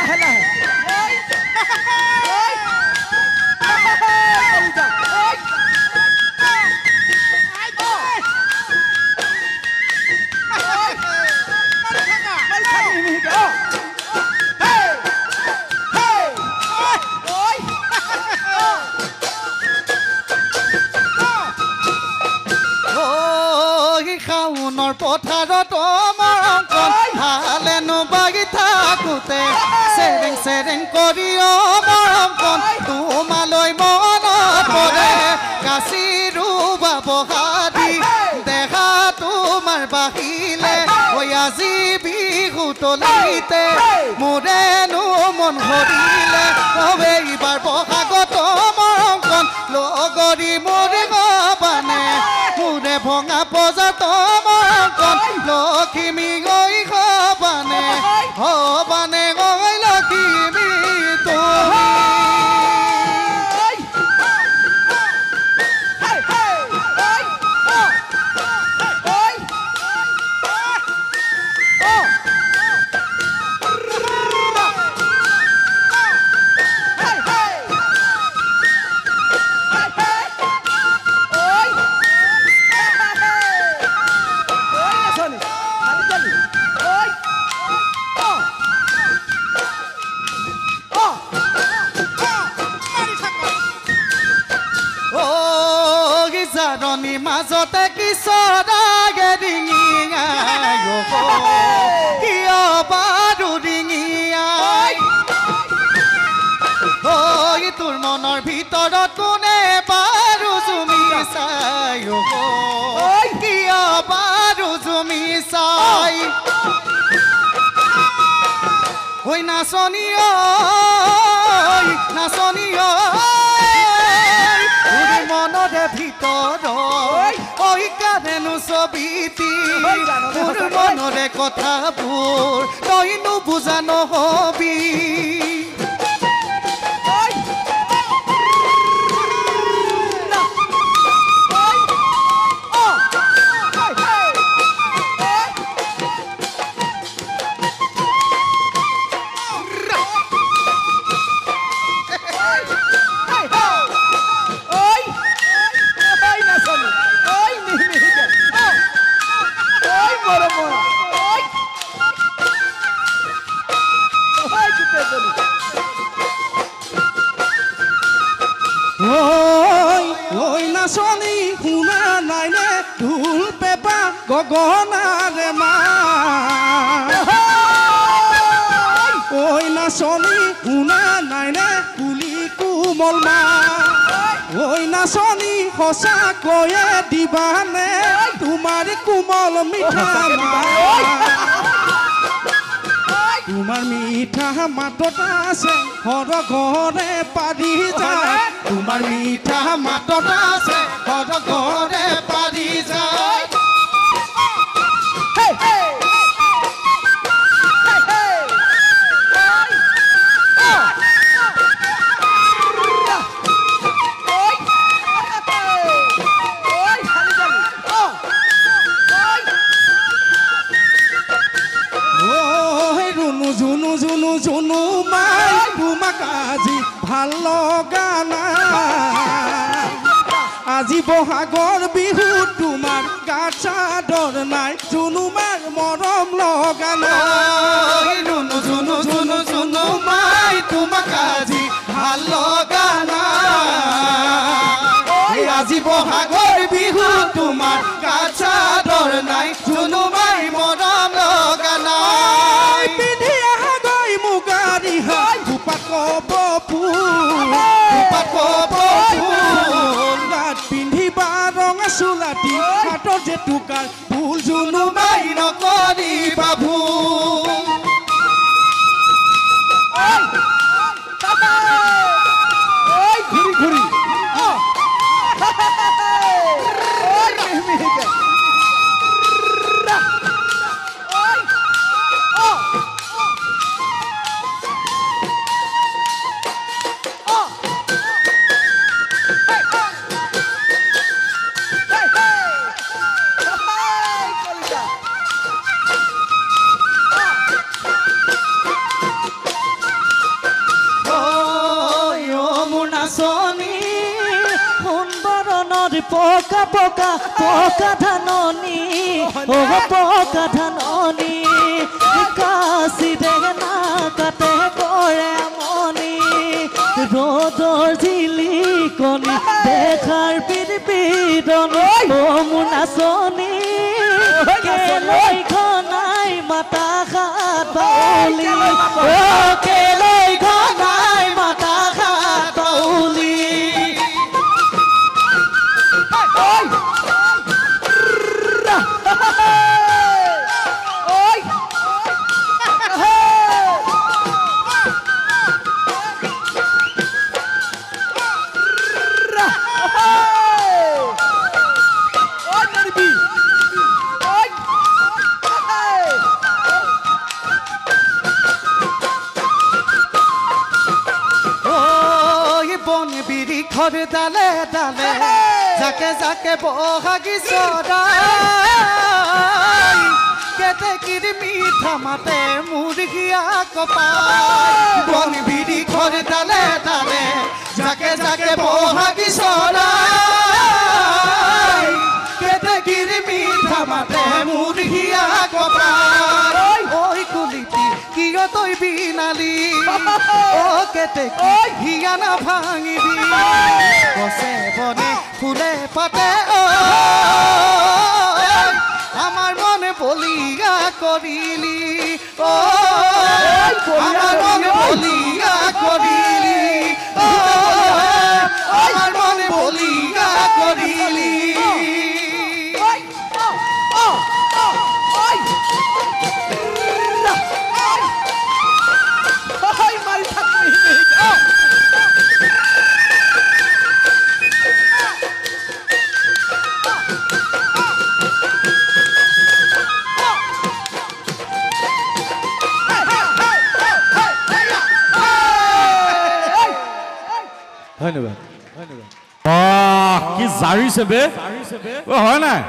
লাহে লাহে শাওনৰ পথাৰত মৰমকণ হালেনো বাগি থাকোঁতে চেৰেং চেৰেং কৰি মৰমকণ তোমালৈ মনত পৰে কাচি ৰুবা বহাদি দেখা তোমাৰ বাহিলে হৈ আজি বিহু তলিতে মোৰেনো মন ভৰিলে এইবাৰ বহাগত মৰমকণ লগৰী মোৰে গবানে মোৰে ভঙা বজাত মৰমকণ লখিমী গৈ হবানে গৈ লখিমী তুমি জাৰণি মাজতে কিশোৰাগে ডিঙি কিয় বাৰু ডিঙি তোৰ মনৰ ভিতৰত কোনে বাৰু জুমি চাই কিয় বাৰু জুমি চাই ঐ নাচনী নাচনী মনৰে ভিতৰত ঐ কাৰেনো ছবিটি মোৰ মনৰে কথাবোৰ তইনো বুজা নহবি ঐ নাচনী শুনা নাইনে ঢোল পেপা গগনাৰে মা ঐ নাচনী শুনা নাইনে কুলি কোমল মা ঐ নাচনী সঁচাকৈয়ে দিবানে তোমাৰ কোমল মিঠা মা তোমাৰ মিঠা মাতত আছে ঘৰ ঘৰে পাৰি যায় তোমাৰ মিঠা মাতত আছে ঘৰ ঘৰে পাৰি যায় জুনু মাই তোমাক আজি ভাল লগা নাই আজি বহাগৰ বিহু তোমাৰ গাত চাদৰ নাই জুনু মাৰ মৰম লগা নাই জুনু মাই তোমাক আজি ভাল লগা নাই আজি বহাগৰ বিহু তোমাৰ গাত চাদৰ নাই জুনু মাই মৰম লগা নাই পিন্ধিবা ৰঙা চোলাটি হাতত যে টুকাৰ ভুল জুনু মাই নকৰিবা ভুল পকা পকা পকা ধাননি ও পকা ধাননি কাশি না কাটে করে মনি রোদর ঝিলিকনি দেখার পিরপিরন ও মুনাচনি কেলৈ ঘনাই মাতা খাত বাউলি ও কেলৈ ঘনাই মাতা খাত বাউলি ঘর ডালে ডালে যাকে যাকে বহাগি চড়াই কেটে কির মিঠা মাতে মুরগিয়া কপাই বন বিড়ি ঘর ডালে ডালে যাকে যাকে বহাগি চড়াই কেটে কির মিঠা মাতে মুরগিয়া কপাই ওই কুলিটি কিয় তৈ বিনালি ও কেটে হিয়া না ভাঙিবি গছে বনে ফুলে পাতে আমার মনে বলিয়া করিলি ও আমার মনে বলিয়া করিলি ও আমার মনে বলিয়া করিলি ধন্যবাদ ধন্যবাদ কি জাৰিছে বে হয় নাই